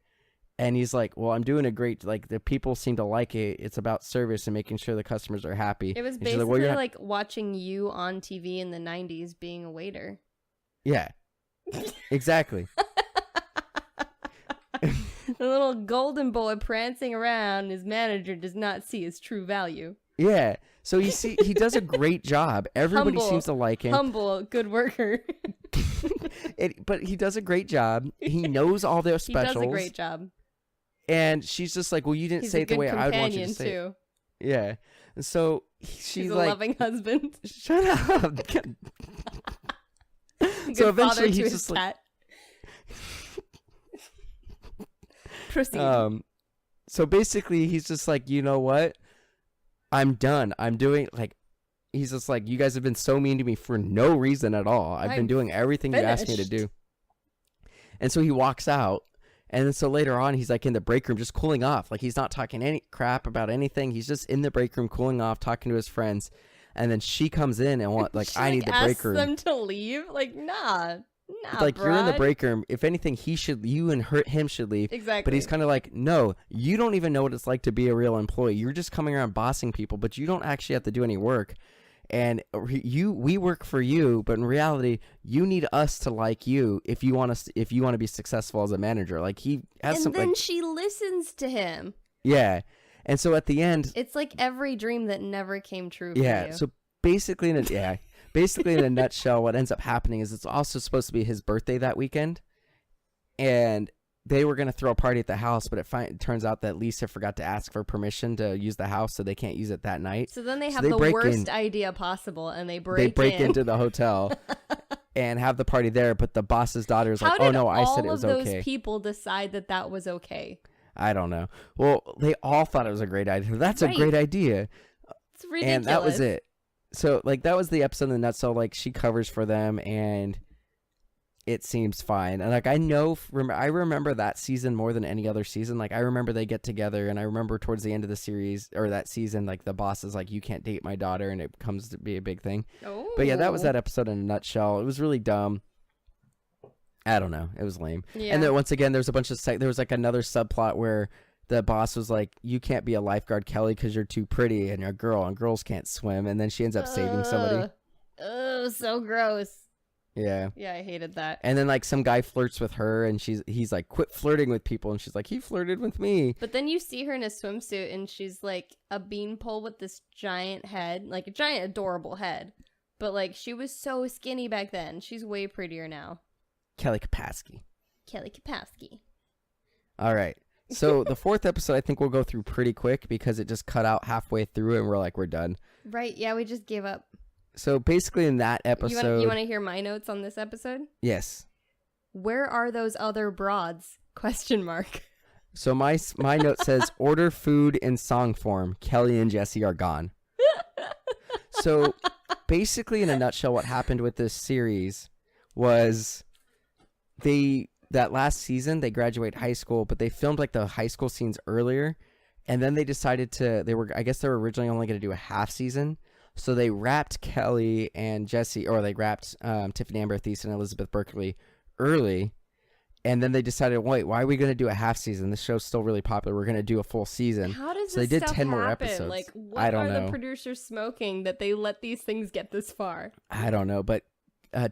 Speaker 3: And he's like, well, I'm doing a great, like, the people seem to like it. It's about service and making sure the customers are happy.
Speaker 2: It was
Speaker 3: And she's
Speaker 2: basically
Speaker 3: well, you're not-
Speaker 2: like watching you on TV in the 90s being a waiter.
Speaker 3: Yeah, exactly.
Speaker 2: The little golden boy prancing around, his manager does not see his true value.
Speaker 3: Yeah. So he does a great job. Everybody seems to like him.
Speaker 2: Humble, good worker.
Speaker 3: But he does a great job. He knows all their
Speaker 2: He
Speaker 3: specials.
Speaker 2: does a great job.
Speaker 3: And she's just like, well, you didn't
Speaker 2: He's
Speaker 3: say
Speaker 2: a
Speaker 3: it the
Speaker 2: good
Speaker 3: way I would want you to
Speaker 2: companion,
Speaker 3: say it.
Speaker 2: too.
Speaker 3: Yeah. And so
Speaker 2: He's
Speaker 3: she's
Speaker 2: a
Speaker 3: like,
Speaker 2: loving husband.
Speaker 3: shut up.
Speaker 2: Good
Speaker 3: So eventually
Speaker 2: father to
Speaker 3: he's
Speaker 2: his
Speaker 3: just like,
Speaker 2: cat. Proceed.
Speaker 3: so basically he's just like, you know what? I'm done. I'm doing like, he's just like, you guys have been so mean to me for no reason at all. I've been doing everything you asked me to do. And so he walks out. And then so later on, he's like in the break room just cooling off. Like he's not talking any crap about anything. He's just in the break room cooling off, talking to his friends. And then she comes in and like,
Speaker 2: She,
Speaker 3: I need the break room.
Speaker 2: them to leave? Like, nah,
Speaker 3: Like you're in the
Speaker 2: broad.
Speaker 3: break room. If anything, you and him should leave.
Speaker 2: Exactly.
Speaker 3: But he's kind of like, no, you don't even know what it's like to be a real employee. You're just coming around bossing people, but you don't actually have to do any work. And we work for you, but in reality, you need us to like you if you want to be successful as a manager. Like he has
Speaker 2: and
Speaker 3: some.
Speaker 2: then
Speaker 3: Like,
Speaker 2: she listens to him.
Speaker 3: yeah, and so at the end,
Speaker 2: It's like every dream that never came true for
Speaker 3: yeah.
Speaker 2: you.
Speaker 3: So basically, in a nutshell, what ends up happening is it's also supposed to be his birthday that weekend, and they were going to throw a party at the house, but it turns out that Lisa forgot to ask for permission to use the house, so they can't use it that night.
Speaker 2: So then they have
Speaker 3: they
Speaker 2: the
Speaker 3: break
Speaker 2: worst
Speaker 3: in.
Speaker 2: idea possible, and they break
Speaker 3: Into the hotel and have the party there, but the boss's daughter is like,
Speaker 2: How
Speaker 3: oh
Speaker 2: did
Speaker 3: no, I said it
Speaker 2: all
Speaker 3: was
Speaker 2: of those
Speaker 3: okay.
Speaker 2: people decide that that was okay?
Speaker 3: I don't know. Well, they all thought it was a great idea. That's
Speaker 2: Right.
Speaker 3: a great idea.
Speaker 2: It's ridiculous.
Speaker 3: And that was it. So like that was the episode in the nutshell. Like she covers for them and it seems fine. And like I remember that season more than any other season. Like I remember they get together, and I remember towards the end of the series or that season, like the boss is like, you can't date my daughter, and it comes to be a big thing.
Speaker 2: Oh.
Speaker 3: But yeah, that was that episode in a nutshell. It was really dumb. I don't know. It was lame.
Speaker 2: Yeah.
Speaker 3: And then once again, there's a bunch of there was like another subplot where the boss was like, you can't be a lifeguard, Kelly, because you're too pretty and you're a girl and girls can't swim. And then she ends up saving somebody.
Speaker 2: Oh, so gross.
Speaker 3: Yeah.
Speaker 2: Yeah, I hated that.
Speaker 3: And then like some guy flirts with her, and he's like, quit flirting with people. And she's like, he flirted with me.
Speaker 2: But then you see her in a swimsuit, and she's like a beanpole with this giant head, like a giant adorable head. But like she was so skinny back then. She's way prettier now.
Speaker 3: Kelly Kapowski.
Speaker 2: Kelly Kapowski.
Speaker 3: All right. So the fourth episode, I think we'll go through pretty quick because it just cut out halfway through, and we're like, we're done.
Speaker 2: Right? Yeah, we just gave up.
Speaker 3: So basically, in that episode,
Speaker 2: You want to hear my notes on this episode?
Speaker 3: yes.
Speaker 2: Where are those other broads? Question mark.
Speaker 3: So my note says, order food in song form. Kelly and Jesse are gone. So basically, in a nutshell, what happened with this series was that last season they graduate high school, but they filmed like the high school scenes earlier, and then they decided I guess they were originally only going to do a half season. So they wrapped Kelly and Jesse, or they wrapped Tiffany Amber Thiessen and Elizabeth Berkley early. And then they decided, wait, why are we going to do a half season? This show's still really popular. We're going to do a full season.
Speaker 2: How does
Speaker 3: So
Speaker 2: this
Speaker 3: they did
Speaker 2: stuff
Speaker 3: 10 more
Speaker 2: happen?
Speaker 3: episodes.
Speaker 2: Like, what
Speaker 3: I don't
Speaker 2: are
Speaker 3: know.
Speaker 2: the producers smoking that they let these things get this far?
Speaker 3: I don't know. But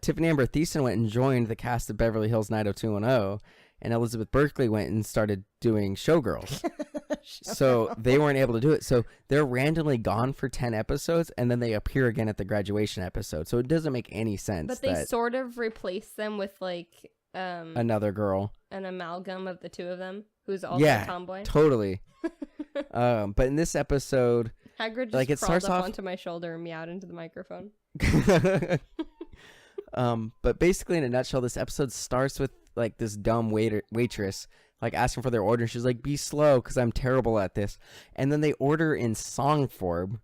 Speaker 3: Tiffany Amber Thiessen went and joined the cast of Beverly Hills 90210. And Elizabeth Berkley went and started doing Showgirls. So they weren't able to do it. So they're randomly gone for 10 episodes, and then they appear again at the graduation episode. So it doesn't make any sense.
Speaker 2: But they sort of replace them with like
Speaker 3: another girl,
Speaker 2: an amalgam of the two of them, who's also a tomboy.
Speaker 3: Totally. But in this episode,
Speaker 2: Hagrid just
Speaker 3: like, it
Speaker 2: crawled
Speaker 3: starts
Speaker 2: up
Speaker 3: off
Speaker 2: onto my shoulder and meowed into the microphone.
Speaker 3: but basically in a nutshell, this episode starts with like this dumb waitress like asking for their order, and she's like, be slow because I'm terrible at this. And then they order in song form.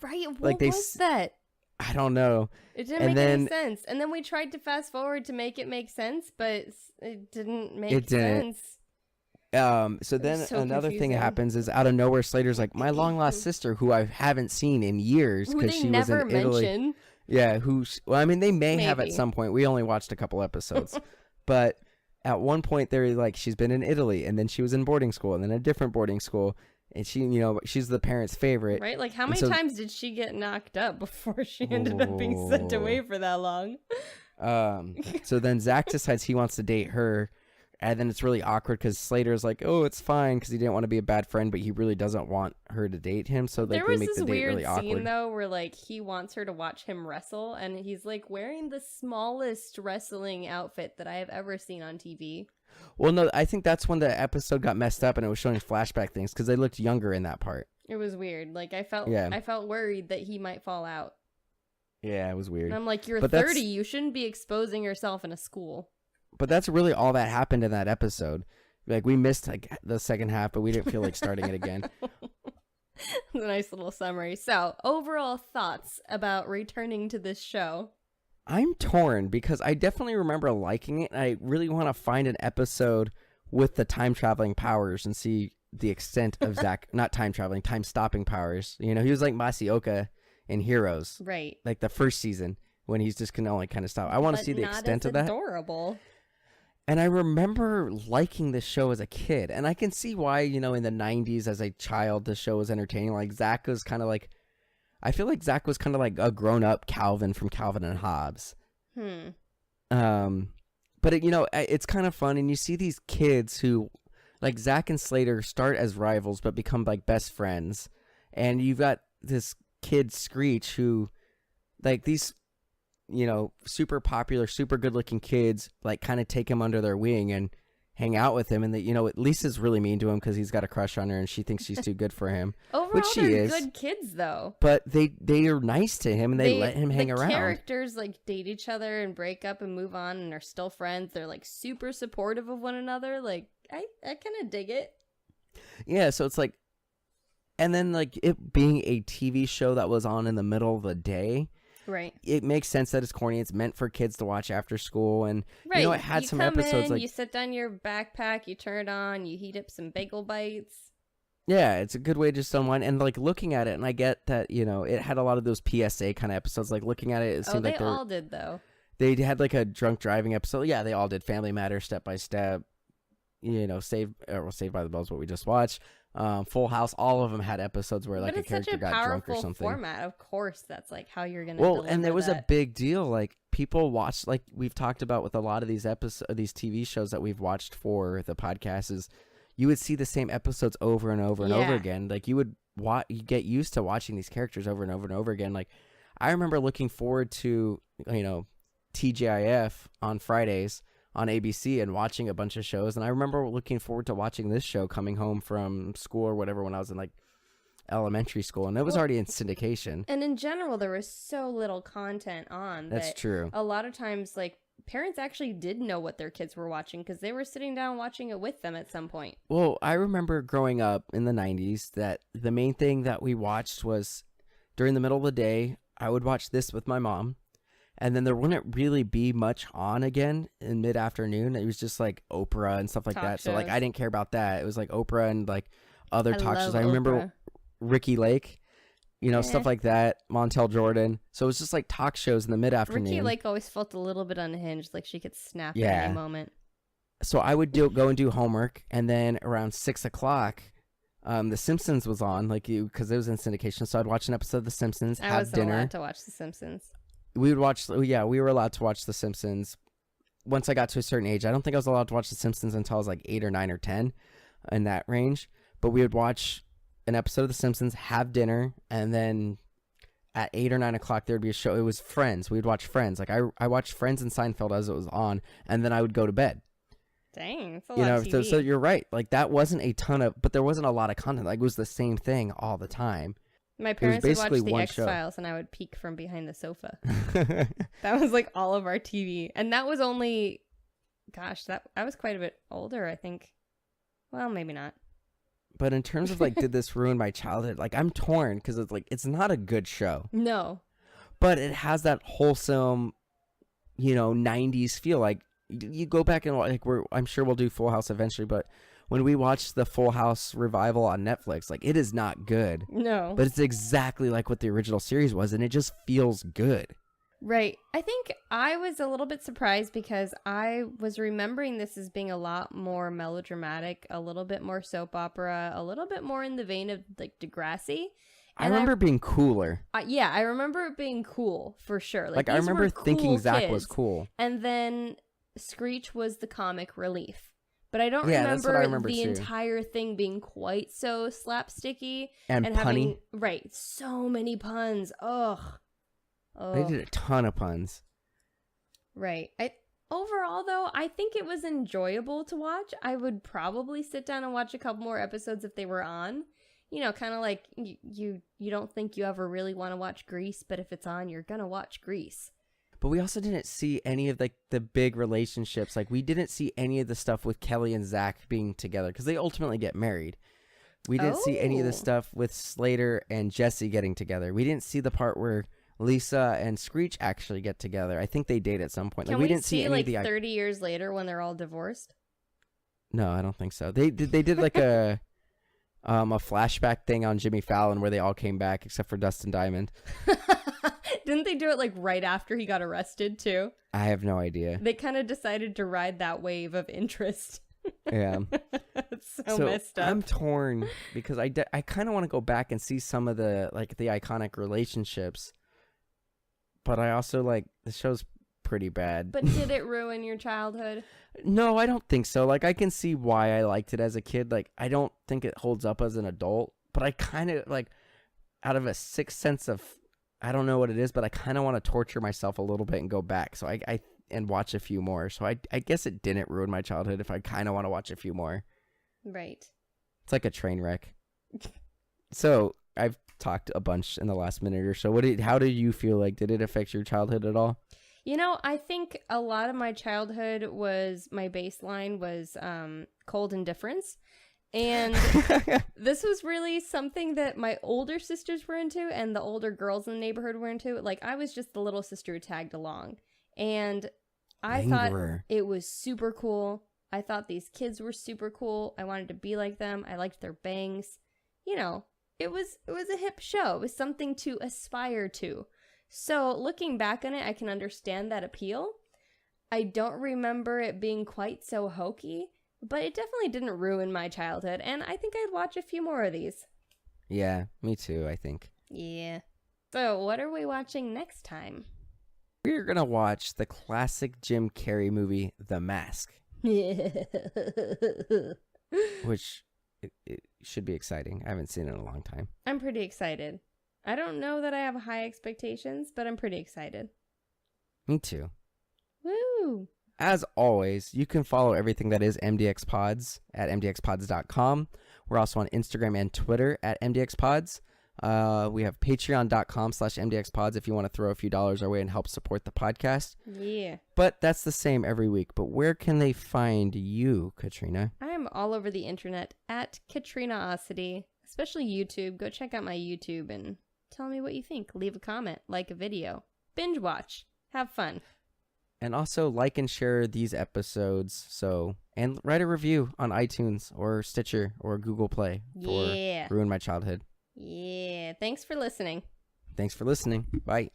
Speaker 2: Right? What
Speaker 3: Like,
Speaker 2: was that?
Speaker 3: I don't know.
Speaker 2: It didn't
Speaker 3: And
Speaker 2: make any
Speaker 3: then-
Speaker 2: sense. And then we tried to fast forward to make it make sense, but it didn't make
Speaker 3: It didn't.
Speaker 2: sense.
Speaker 3: So then
Speaker 2: so
Speaker 3: another thing
Speaker 2: confusing.
Speaker 3: that happens is out of nowhere, Slater's like, my long lost sister, who I haven't seen in years
Speaker 2: Who
Speaker 3: because
Speaker 2: they
Speaker 3: she was
Speaker 2: never
Speaker 3: in Italy.
Speaker 2: mention.
Speaker 3: Yeah, well, I mean, they may have at
Speaker 2: Maybe.
Speaker 3: some point. We only watched a couple episodes. But at one point they're like, she's been in Italy, and then she was in boarding school, and then a different boarding school, and she, you know, she's the parents' favorite.
Speaker 2: Right? Like, how many times did she get knocked up before she ended up being sent away for that long?
Speaker 3: So then Zack decides he wants to date her, and then it's really awkward because Slater's like, oh, it's fine, because he didn't want to be a bad friend, but he really doesn't want her to date him, so like,
Speaker 2: there
Speaker 3: they
Speaker 2: was
Speaker 3: make
Speaker 2: this
Speaker 3: the date
Speaker 2: weird
Speaker 3: really awkward.
Speaker 2: scene, though, where, like, he wants her to watch him wrestle, and he's, like, wearing the smallest wrestling outfit that I have ever seen on TV.
Speaker 3: Well, no, I think that's when the episode got messed up and it was showing flashback things because they looked younger in that part.
Speaker 2: It was weird. Like, I felt worried that he might fall out.
Speaker 3: Yeah, it was weird.
Speaker 2: And I'm like, you're
Speaker 3: But
Speaker 2: 30. You shouldn't be exposing yourself in a school.
Speaker 3: But that's really all that happened in that episode. Like, we missed like the second half, but we didn't feel like starting it again.
Speaker 2: A nice little summary. So, overall thoughts about returning to this show?
Speaker 3: I'm torn because I definitely remember liking it. And I really want to find an episode with the time traveling powers and see the extent of Zack, not time traveling, time stopping powers. You know, he was like Masioka in Heroes.
Speaker 2: Right.
Speaker 3: Like the first season when he's just can only kind of stop. I want to see the extent of that.
Speaker 2: Adorable.
Speaker 3: And I remember liking this show as a kid. And I can see why, you know, in the 90s as a child, the show was entertaining. Like Zack was kind of like, I feel like Zack was kind of like a grown-up Calvin from Calvin and Hobbes. But it, you know, it's kind of fun, and you see these kids who, like Zack and Slater, start as rivals but become like best friends, and you've got this kid Screech who, like these, you know, super popular, super good-looking kids, like kind of take him under their wing and hang out with him, and that, you know, Lisa's really mean to him because he's got a crush on her and she thinks she's too good for him.
Speaker 2: Overall,
Speaker 3: which she
Speaker 2: they're
Speaker 3: is.
Speaker 2: Good kids, though.
Speaker 3: But they are nice to him and they let him hang around.
Speaker 2: The characters like date each other and break up and move on and are still friends. They're like super supportive of one another. Like I kind of dig it.
Speaker 3: Yeah, so it's like, and then like it being a TV show that was on in the middle of the day.
Speaker 2: Right.
Speaker 3: It makes sense that it's corny. It's meant for kids to watch after school, and
Speaker 2: right.
Speaker 3: You know, it had some episodes like
Speaker 2: you sit down your backpack, you turn it on, you heat up some bagel bites.
Speaker 3: Yeah, it's a good way to just unwind. And like looking at it, and I get that, you know, it had a lot of those PSA kind of episodes. Like looking at it, it seemed like
Speaker 2: they all did though.
Speaker 3: They had like a drunk driving episode. Yeah, they all did. Family Matters, Step by Step. You know, Saved by the Bell is what we just watched. Full House, all of them had episodes where like a character got drunk or something.
Speaker 2: Format, of course, that's like how you're gonna.
Speaker 3: Well, and there was
Speaker 2: that.
Speaker 3: a big deal. Like people watched, like we've talked about with a lot of these episodes, these TV shows that we've watched for the podcast, is you would see the same episodes over and over and over again. Like you get used to watching these characters over and over and over again. Like I remember looking forward to, you know, TGIF on Fridays on ABC and watching a bunch of shows, and I remember looking forward to watching this show coming home from school or whatever when I was in like elementary school, and it was already in syndication.
Speaker 2: And in general, there was so little content on.
Speaker 3: That's true.
Speaker 2: A lot of times, like parents actually did know what their kids were watching because they were sitting down watching it with them at some point.
Speaker 3: Well, I remember growing up in the 90s that the main thing that we watched was during the middle of the day, I would watch this with my mom. And then there wouldn't really be much on again in mid-afternoon. It was just like Oprah and stuff like that. So like I didn't care about that. It was like Oprah and like other talk shows. I remember Ricky Lake, you know, stuff like that. Montel Jordan. So it was just like talk shows in the mid-afternoon.
Speaker 2: Ricky Lake always felt a little bit unhinged, like she could snap at any moment.
Speaker 3: So I would go and do homework, and then around 6 o'clock, The Simpsons was on, like because it was in syndication. So I'd watch an episode of The Simpsons, have dinner.
Speaker 2: I wasn't allowed to watch The we
Speaker 3: were allowed to watch The Simpsons once I got to a certain age. I don't think I was allowed to watch The Simpsons until I was like 8 or 9 or 10 in that range. But we would watch an episode of The Simpsons, have dinner, and then at 8 or 9 o'clock there'd be a show. It was Friends. We'd watch Friends. Like I watched Friends and Seinfeld as it was on, and then I would go to bed.
Speaker 2: Dang, that's a lot of TV.
Speaker 3: So you're right. Like that wasn't a ton of, but there wasn't a lot of content. Like it was the same thing all the time.
Speaker 2: My parents would watch the X-Files, and I would peek from behind the sofa. That was like all of our TV. And that was only, gosh, I was quite a bit older, I think. Well, maybe not.
Speaker 3: But in terms of like, did this ruin my childhood? Like, I'm torn because it's like, it's not a good show.
Speaker 2: No.
Speaker 3: But it has that wholesome, you know, 90s feel. Like, you go back and like, I'm sure we'll do Full House eventually, but when we watched the Full House revival on Netflix, like it is not good.
Speaker 2: No.
Speaker 3: But it's exactly like what the original series was, and it just feels good.
Speaker 2: Right. I think I was a little bit surprised because I was remembering this as being a lot more melodramatic, a little bit more soap opera, a little bit more in the vein of like Degrassi.
Speaker 3: I remember being cooler.
Speaker 2: Yeah, I remember it being cool for sure.
Speaker 3: Like I
Speaker 2: these
Speaker 3: remember
Speaker 2: were cool
Speaker 3: thinking Zack
Speaker 2: kids.
Speaker 3: was cool.
Speaker 2: And then Screech was the comic relief. But I don't
Speaker 3: That's what I remember
Speaker 2: the
Speaker 3: too.
Speaker 2: entire thing being quite so slapsticky
Speaker 3: And punny.
Speaker 2: having so many puns. Ugh.
Speaker 3: They did a ton of puns.
Speaker 2: Right. Overall, though, I think it was enjoyable to watch. I would probably sit down and watch a couple more episodes if they were on. You know, kind of like you don't think you ever really want to watch Grease, but if it's on, you're gonna watch Grease.
Speaker 3: But we also didn't see any of the big relationships. Like we didn't see any of the stuff with Kelly and Zack being together because they ultimately get married. We didn't see any of the stuff with Slater and Jesse getting together. We didn't see the part where Lisa and Screech actually get together. I think they date at some point.
Speaker 2: Can
Speaker 3: Like we didn't see any
Speaker 2: like
Speaker 3: of the
Speaker 2: 30 years later when they're all divorced?
Speaker 3: No, I don't think so. They did like a flashback thing on Jimmy Fallon where they all came back except for Dustin Diamond.
Speaker 2: Didn't they do it like right after he got arrested too?
Speaker 3: I have no idea.
Speaker 2: They kind of decided to ride that wave of interest.
Speaker 3: Yeah.
Speaker 2: It's so messed up.
Speaker 3: I'm torn because I kind of want to go back and see some of the the iconic relationships. But I also the show's pretty bad.
Speaker 2: But did it ruin your childhood?
Speaker 3: No, I don't think so. Like I can see why I liked it as a kid. Like I don't think it holds up as an adult, but I kind of out of a sixth sense of I don't know what it is, but I kind of want to torture myself a little bit and go back. So I and watch a few more. So I guess it didn't ruin my childhood if I kind of want to watch a few more.
Speaker 2: Right.
Speaker 3: It's like a train wreck. So I've talked a bunch in the last minute or so. How did you feel like? Did it affect your childhood at all?
Speaker 2: You know, I think a lot of my childhood my baseline was cold indifference. And this was really something that my older sisters were into and the older girls in the neighborhood were into. Like, I was just the little sister who tagged along. And I thought it was super cool. I thought these kids were super cool. I wanted to be like them. I liked their bangs. You know, it was a hip show. It was something to aspire to. So looking back on it, I can understand that appeal. I don't remember it being quite so hokey, but it definitely didn't ruin my childhood, and I think I'd watch a few more of these.
Speaker 3: Yeah, me too, I think.
Speaker 2: Yeah. So what are we watching next time?
Speaker 3: We're going to watch the classic Jim Carrey movie, The Mask. Which it should be exciting. I haven't seen it in a long time.
Speaker 2: I'm pretty excited. I don't know that I have high expectations, but I'm pretty excited.
Speaker 3: Me too.
Speaker 2: Woo!
Speaker 3: As always, you can follow everything that is MDXpods at MDXpods.com. We're also on Instagram and Twitter at MDXpods. We have patreon.com/MDXpods if you want to throw a few dollars our way and help support the podcast.
Speaker 2: Yeah.
Speaker 3: But that's the same every week. But where can they find you, Katrina?
Speaker 2: I am all over the internet at Katrinaosity, especially YouTube. Go check out my YouTube and tell me what you think. Leave a comment, like a video, binge watch, have fun.
Speaker 3: And also like and share these episodes. And write a review on iTunes or Stitcher or Google Play for Ruin My Childhood.
Speaker 2: Yeah. Thanks for listening.
Speaker 3: Thanks for listening. Bye.